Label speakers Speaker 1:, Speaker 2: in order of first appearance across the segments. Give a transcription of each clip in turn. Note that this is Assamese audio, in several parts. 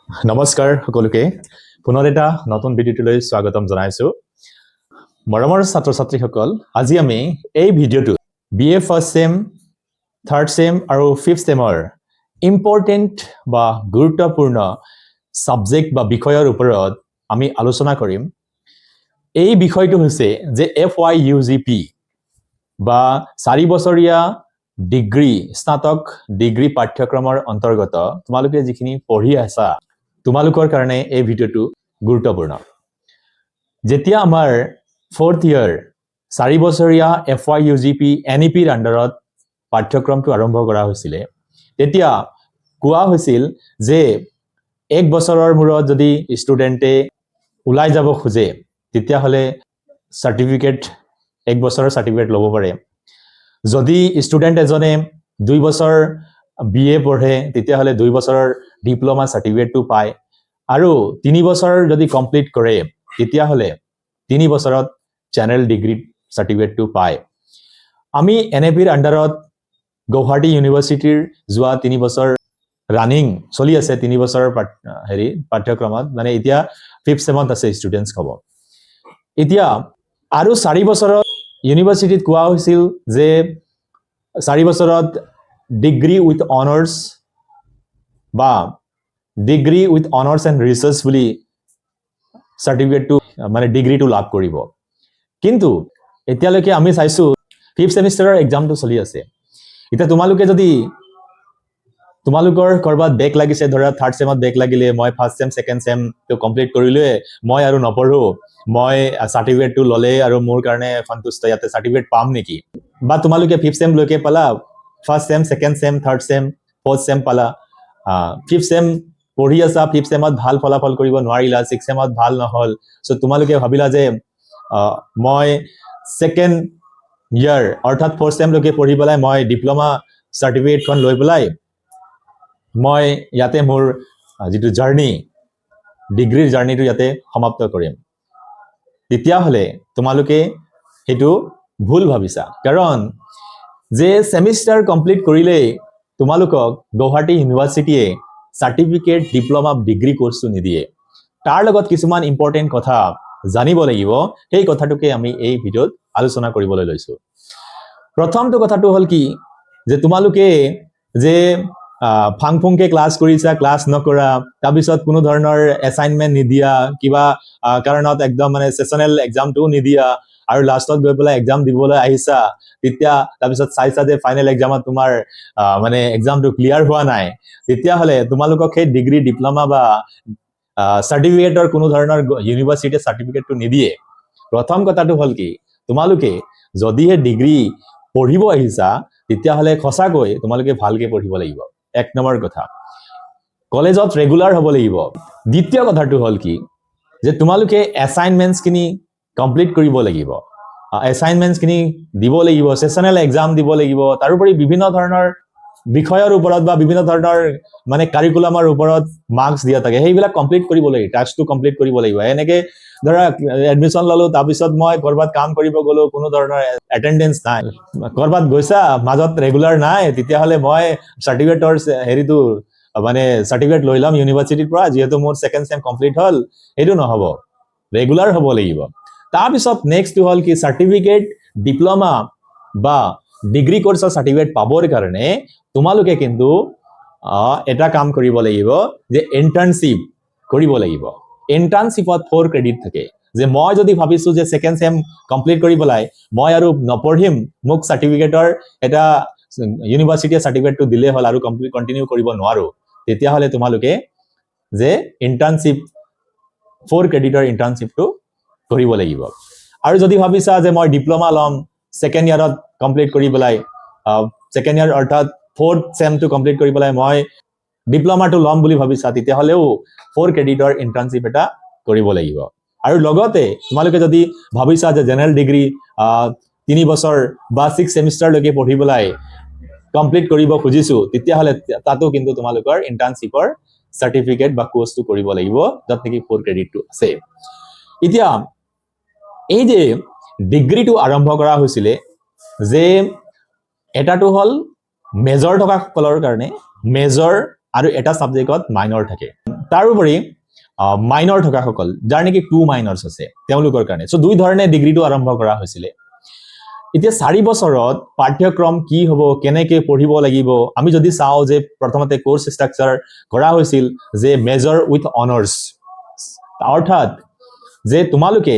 Speaker 1: নমস্কাৰ সকলোকে পুনৰ এটা নতুন ভিডিঅ'টোলৈ স্বাগতম জনাইছো মৰমৰ ছাত্ৰ ছাত্ৰীসকল আজি আমি এই ভিডিঅ'টো BA first same third same আৰু ফিফথ সেমৰ ইম্পৰ্টেন্ট বা গুৰুত্বপূৰ্ণ সাবজেক্ট বা বিষয়ৰ ওপৰত আমি আলোচনা কৰিম এই বিষয়টো হৈছে যে FYUGP বা 4 বছৰীয়া ডিগ্ৰী স্নাতক ডিগ্ৰী পাঠ্যক্ৰমৰ অন্তৰ্গত তোমালোকে যিখিনি পঢ়ি আছা তোমালোকৰ কাৰণে এই ভিডিঅ'টো গুৰুত্বপূৰ্ণ যেতিয়া আমাৰ 4th ইয়াৰ 4 বছৰীয়া FYUGP NEP ৰ আণ্ডাৰত পাঠ্যক্ৰমটো আৰম্ভ কৰা হৈছিল তেতিয়া কোৱা হৈছিল যে এক বছৰৰ মূৰত যদি ষ্টুডেন্টে ওলাই যাব খোজে তেতিয়া হলে সাৰ্টিফিকেট এক বছৰৰ সাৰ্টিফিকেট ল'ব পাৰে যদি ষ্টুডেন্ট এজনে 2 বছৰ BA পঢ়ে তেতিয়া হলে 2 বছৰৰ ডিপ্লোমা সাৰ্টিফিকেটটো পায় আৰু 3 বছৰ যদি কমপ্লিট কৰে তেতিয়া হলে 3 বছৰত জেনাৰেল ডিগ্ৰী সাৰ্টিফিকেটটো পায় আমি NEP ৰ আণ্ডাৰত গুৱাহাটী ইউনিভাৰ্চিটিৰ যোৱা 3 বছৰ ৰানিং চলি আছে 3 বছৰৰ পাঠ্যক্ৰমত মানে এতিয়া 5th সেমত আছে ষ্টুডেন্টস হ'ব এতিয়া আৰু 4 বছৰত ইউনিভাৰ্চিটিত কোৱা হৈছিল যে 4 বছৰত ডিগ্ৰী উইথ অনাৰ্স বা ডিগ্ৰী উইথ অনাৰ্স এণ্ড ৰিচাৰ্চ বুলি সাৰ্টিফিকেটটো মানে ডিগ্ৰীটো লাভ কৰিব কিন্তু এতিয়ালৈকে আমি চাইছো 5th সেমিষ্টাৰৰ এক্সামটো চলি আছে এতিয়া তোমালোকৰ কৰবাত বেক লাগিছে ধৰা 3rd সেমত বেক লাগিলে মই 1st সেম 2nd সেম তো কমপ্লিট কৰিলে মই আৰু নপঢ়ো মই সাৰ্টিফিকেটটো ললে আৰু মোৰ কাৰণে সন্তুষ্ট ইয়াতে সাৰ্টিফিকেট পাম নেকি বা তোমালোকে 5th সেম লৈকে পালা 1st same 2nd same 3rd same 4th same পালা 5th সেম পঢ়ি আছা 5th সেমত ভাল ফলাফল কৰিব নোৱাৰিলা 6th সেমত ভাল নহল সো তোমালোকে ভাবিলা যে মই 2nd ইয়াৰ অৰ্থাৎ 4th সেম লৈকে পঢ়ি পেলাই মই ডিপ্লোমা সাৰ্টিফিকেটখন লৈ পেলাই মই ইয়াতে মোৰ যেটো জাৰ্নি ডিগ্ৰীৰ জাৰ্নিটো ইয়াতে সমাপ্ত কৰিম তেতিয়া হলে তোমালোকে হেতু ভুল ভাবিছা কাৰণ যে সেমিষ্টাৰ কমপ্লিট কৰিলে তোমালোকক গুৱাহাটী ইউনিভাৰ্চিটিয়ে সাৰ্টিফিকেট ডিপ্লোমা ডিগ্ৰী কোৰ্সটো নিদিয়ে তাৰ লগত কিছুমান ইম্পৰ্টেন্ট কথা জানিব লাগিব সেই কথাটোকে আমি এই ভিডিঅ'ত আলোচনা কৰিবলৈ লৈছো প্ৰথমটো কথাটো হল কি যে তোমালোকে যে ফাংফুংকে ক্লাস কৰিছা ক্লাস নকৰা তাৰ পিছত কোনো ধৰণৰ এসাইনমেন্ট নিদিয়া কিবা কাৰণত একদম মানে সেশনাল এক্সামটো নিদিয়া আৰু লাষ্টত গৈ পেলাই এক্সাম দিবলৈ আহিছা তেতিয়া তাৰ পিছত চাইছা যে ফাইনেল এক্সামত তোমাৰ মানে এক্সামটো ক্লিয়াৰ হোৱা নাই তেতিয়া হলে তোমালোকক সেই ডিগ্ৰী ডিপ্লোমা বা সাৰ্টিফিকেটৰ কোনো ধৰণৰ ইউনিভাৰ্চিটি সাৰ্টিফিকেটটো নিদিয়ে প্ৰথম কথাটো হল কি তোমালোকে যদিহে ডিগ্ৰী পঢ়িব আহিছা তেতিয়া হলে খসাকৈ তোমালোকে ভালকে পঢ়িব লাগিব এক নম্বৰ কথা কলেজত ৰেগুলাৰ হ'ব লাগিব দ্বিতীয় কথাটো হল কি যে তোমালোকে এসাইনমেন্টস কিনি কমপ্লিট কৰিব লাগিব এসাইনমেন্টস কিনি দিব লাগিব সেশনাল এক্সাম দিব লাগিব তাৰোপৰি বিভিন্ন ধৰণৰ বিষয়ৰ ওপৰত বা বিভিন্ন ধৰণৰ মানে কাৰিকুলামৰ ওপৰত মাৰ্কস দিয়া থাকে সেইবিলাক কমপ্লিট কৰিব লাগিব টাস্কটো কমপ্লিট কৰিব লাগিব এনেকে ধৰা এডমিশন ললো তাৰ পিছত মই কৰবাত কাম কৰিব গলো কোনো ধৰণৰ এটেন্ডেন্স নাই কৰবাত গৈছা মাজত ৰেগুলাৰ নাই তেতিয়া হলে মই সাৰ্টিফিকেটৰ হেৰিটো মানে সাৰ্টিফিকেট লৈ লম ইউনিভাৰ্চিটিৰ পৰা যেহেতু মোৰ 2nd সেম কমপ্লিট হল এটো নহব ৰেগুলাৰ হ'ব লাগিব তাৰ পিছত নেক্সট হল কি সাৰ্টিফিকেট ডিপ্লোমা বা ডিগ্ৰী কোৰ্সৰ সাৰ্টিফিকেট পাবৰ কাৰণে তোমালোকে কিন্তু এটা কাম কৰিব লাগিব যে ইন্টাৰ্নশিপ কৰিব লাগিব ইন্টাৰ্নশিপত 4 ক্ৰেডিট থাকে যে মই যদি ভাবিছো যে 2nd সেম কমপ্লিট কৰি পেলাই মই আৰু নপঢ়িম মোক সাৰ্টিফিকেটৰ এটা ইউনিভাৰ্চিটিৰ সাৰ্টিফিকেটটো দিলে হল আৰু কন্টিনিউ কৰিব নোৱাৰো তেতিয়া হলে তোমালোকে যে ইন্টাৰ্নশিপ 4 ক্ৰেডিটৰ ইন্টাৰ্নশিপটো কৰিব লাগিব আৰু যদি ভাবিছা যে মই ডিপ্লোমা লম 2nd ইয়াৰত কমপ্লিট কৰি পেলাই 2nd ইয়াৰ অৰ্থাৎ 4th সেমটো কমপ্লিট কৰি পেলাই মই ডিপ্লোমাটো লম বুলি ভাবিছা তেতিয়া হলেও 4 ক্ৰেডিটৰ ইন্টাৰ্নশিপ এটা কৰিব লাগিব আৰু লগতে তোমালোকে যদি ভাবিছা যে জেনাৰেল ডিগ্ৰী 3 বছৰ বা 6 সেমিষ্টাৰ লৈকে পঢ়ি পেলাই কমপ্লিট কৰিব খুজিছো তেতিয়া হলে তাতো কিন্তু তোমালোকৰ ইন্টাৰ্নশিপৰ সাৰ্টিফিকেট বা কোৰ্সটো কৰিব লাগিব যত নেকি 4 ক্ৰেডিটটো আছে এতিয়া এই যে ডিগ্ৰীটো আৰম্ভ কৰা হৈছিল যে এটাটো হল মেজৰ থকা সকলৰ কাৰণে মেজৰ আৰু এটা সাবজেক্টত মাইনৰ থাকে তাৰোপৰি মাইনৰ থকাসকল যাৰ নেকি 2 মাইনৰ্ছ আছে তেওঁলোকৰ কাৰণে সো দুই ধৰণে ডিগ্ৰীটো আৰম্ভ কৰা হৈছিলে এতিয়া 4 বছৰত পাঠ্যক্ৰম কি হ'ব কেনেকৈ পঢ়িব লাগিব আমি যদি চাও যে প্ৰথমতে কোৰ্স ষ্ট্ৰাকচাৰ কৰা হৈছিল যে মেজৰ উইথ অনাৰ্স অৰ্থাৎ যে তোমালোকে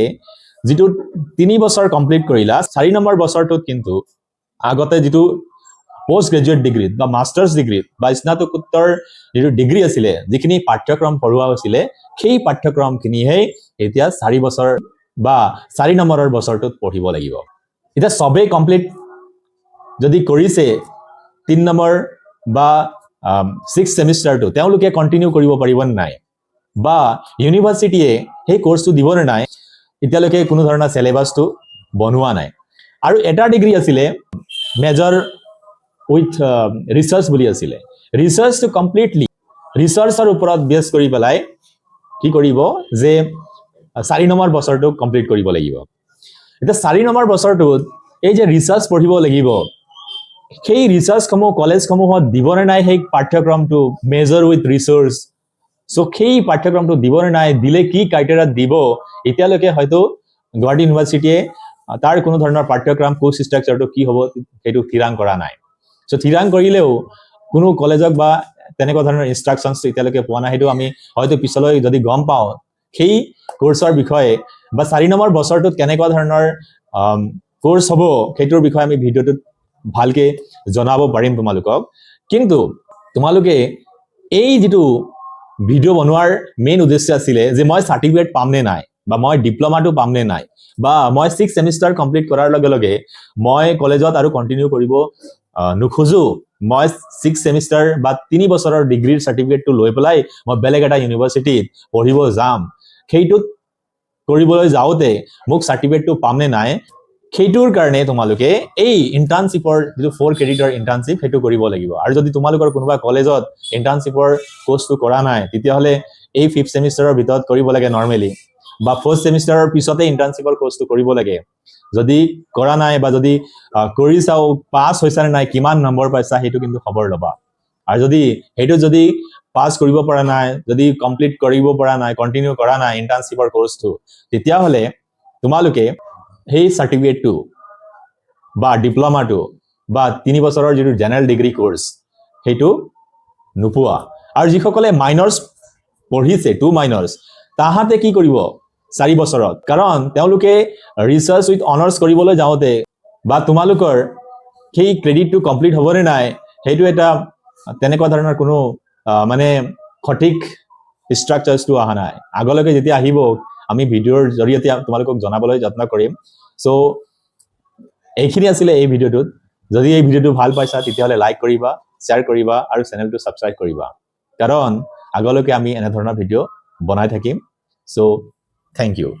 Speaker 1: যেটো 3 বছৰ কমপ্লিট কৰিলা 4 নম্বৰ বছৰটোত কিন্তু আগতে যেটো পোষ্ট গ্ৰেজুৱেট ডিগ্ৰী বা মাষ্টাৰ্ছ ডিগ্ৰী বা স্নাতকোত্তৰ যেটো ডিগ্ৰী আছিলে যিখিনি পাঠ্যক্ৰম পঢ়ুৱা হৈছিলে সেই পাঠ্যক্ৰমখিনিহে এতিয়া 4 বছৰ বা 4 নম্বৰৰ বছৰটোত পঢ়িব লাগিব এতিয়া সবে কমপ্লিট যদি কৰিছে 3 নম্বৰ বা 6 সেমিষ্টাৰটো তেওঁলোকে কন্টিনিউ কৰিব পাৰিব নাই বা ইউনিভাৰ্সিটিয়ে সেই কোৰ্সটো দিব নাই এতিয়ালৈকে কোনো ধৰণৰ সিলেবাসটো বনোৱা নাই আৰু এটা ডিগ্ৰী আছিলে মেজৰ উইথ ৰিসাৰ্চ বুলি আছিলে ৰিসাৰ্চটো কমপ্লিটলি ৰিসাৰ্চৰ ওপৰত বেছ কৰি পেলাই কি কৰিব যে 4 নম্বৰ বছৰটো কমপ্লিট কৰিব লাগিব এটা 4 নম্বৰ বছৰটোত এই যে ৰিসাৰ্চ পঢ়িব লাগিব সেই ৰিসাৰ্চসমূহ কলেজসমূহত দিবনে নাই সেই পাঠ্যক্ৰমটো মেজৰ উইথ ৰিসাৰ্চ সো সেই পাঠ্যক্ৰমটো দিবনে নাই দিলে কি ক্ৰাইটেৰিয়া দিব এতিয়ালৈকে হয়তো গুৱাহাটী ইউনিভাৰ্সিটিয়ে তাৰ কোনো ধৰণৰ পাঠ্যক্ৰম কোৰ্স ষ্ট্ৰাকচাৰটো কি হ'ব সেইটো থিৰাং কৰা নাই সো থিৰাং কৰিলেও কোনো কলেজক বা তেনেকুৱা ধৰণৰ ইনষ্ট্ৰাকচনছ এতিয়ালৈকে পোৱা নাই সেইটো আমি হয়তো পিছলৈ যদি গম পাওঁ সেই কোৰ্সৰ বিষয়ে বা 4 নম্বৰ বছৰটোত কেনেকুৱা ধৰণৰ কোৰ্স হ'ব সেইটোৰ বিষয়ে আমি ভিডিওটোত ভালকে জনাব পাৰিম তোমালোকক কিন্তু তোমালোকে এই যেটো ভিডিও বনোৱাৰ মেইন উদ্দেশ্য আছিল যে মই সাৰ্টিফিকেট পাম নে নাই বা মই ডিপ্লোমাটো পাম নে নাই বা মই 6 সেমিষ্টাৰ কমপ্লিট কৰাৰ লগে লগে মই কলেজত আৰু কন্টিনিউ কৰিব নুখোজো মই 6 সেমিষ্টাৰ বা 3 বছৰৰ ডিগ্ৰীৰ সাৰ্টিফিকেটটো লৈ পেলাই মই বেলেগ এটা ইউনিভাৰ্সিটিত পঢ়িব যাম সেইটোত কৰিবলৈ যাওতে মোক সাৰ্টিফিকেটটো পাম নে নাই সেইটোৰ কাৰণে তোমালোকে এই ইন্টাৰ্নশিপৰ যেটো 4 ক্ৰেডিটৰ ইন্টাৰ্নশিপ হেতু কৰিব লাগিব আৰু যদি তোমালোকৰ কোনোবা কলেজত ইন্টাৰ্নশিপৰ কোৰ্সটো কৰা নাই তেতিয়া হলে এই 5th সেমিষ্টাৰৰ ভিতৰত কৰিব লাগে নৰমালি বা 4th সেমিষ্টাৰৰ পিছতে ইন্টাৰ্নশিপৰ কোৰ্সটো কৰিব লাগে যদি কৰা নাই বা যদি কৰি চাও পাস হৈছা নাই কিমান নম্বৰ পাইছা হেতু কিন্তু খবৰ লবা আৰু যদি হেতু যদি পাস কৰিব পৰা নাই যদি কমপ্লিট কৰিব পৰা নাই কন্টিনিউ কৰা নাই ইন্টাৰ্নশিপৰ কোৰ্সটো তেতিয়া হলে তোমালোকে সেই সাৰ্টিফিকেটটো বা ডিপ্লোমাটো বা 3 বছৰৰ যেটো জেনাৰেল ডিগ্ৰী কোৰ্স হেতু নুপুৱা আৰু যিসকলে মাইনৰ্স পঢ়িছে 2 মাইনৰ্স তাহাতে কি কৰিব 4 বছৰত কাৰণ তেওঁলোকে ৰিসাৰ্চ উইথ অনাৰ্স কৰিবলৈ যাওতে বা তোমালোকৰ সেই ক্ৰেডিটটো কমপ্লিট হ'বনে নাই হেতু এটা তেনেকুৱা ধৰণৰ কোনো মানে সঠিক ষ্ট্ৰাকচাৰটো আহা নাই আগলৈকে যেতিয়া আহিব আমি ভিডিওৰ জৰিয়তে তোমালোকক জনাবলৈ যত্ন কৰিম সো এইখিনি আছিল এই ভিডিওটোত যদি এই ভিডিওটো ভাল পাইছা তেতিয়া হলে লাইক কৰিবা শেয়াৰ কৰিবা আৰু চেনেলটো সাবস্ক্ৰাইব কৰিবা কাৰণ আগলৈকে আমি এনে ধৰণৰ ভিডিও বনাই থাকিম সো থ্যাংক ইউ